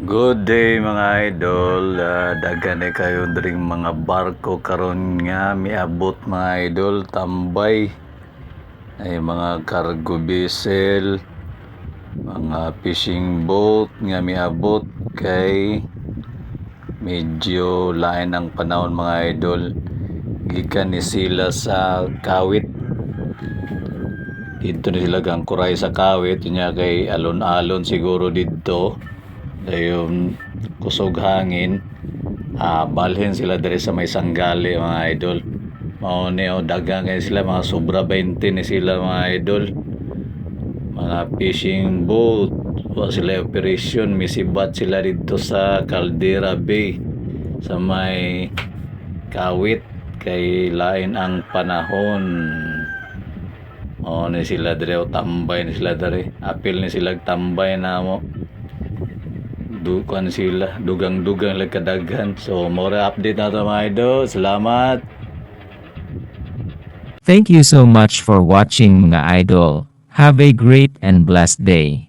Good day mga idol. Daghan kayo dring mga barko karon nga miabot mga idol, tambay ay mga cargo vessel, mga fishing boat nga miabot kay medyo lain ang panahon mga idol. Gikan ni sila sa Kawit. Dito ni sila gangkuray sa Kawit nya kay alon-alon siguro dito. Dayon kusog hangin, balhin sila diri sa may sanggali mga idol. Mao ni dagang kay sila, mga sobra 20 ni sila mga idol. Mga fishing boat wa sila operation, misibat sila dito sa Caldera Bay sa may Kawit kay lain ang panahon. Ni sila diri tambay ni sila diri, apil ni sila tambay na mo. Dukan sila, dugang-dugang lang kadaghan. So, more update na ito mga idol. Salamat! Thank you so much for watching mga idol. Have a great and blessed day.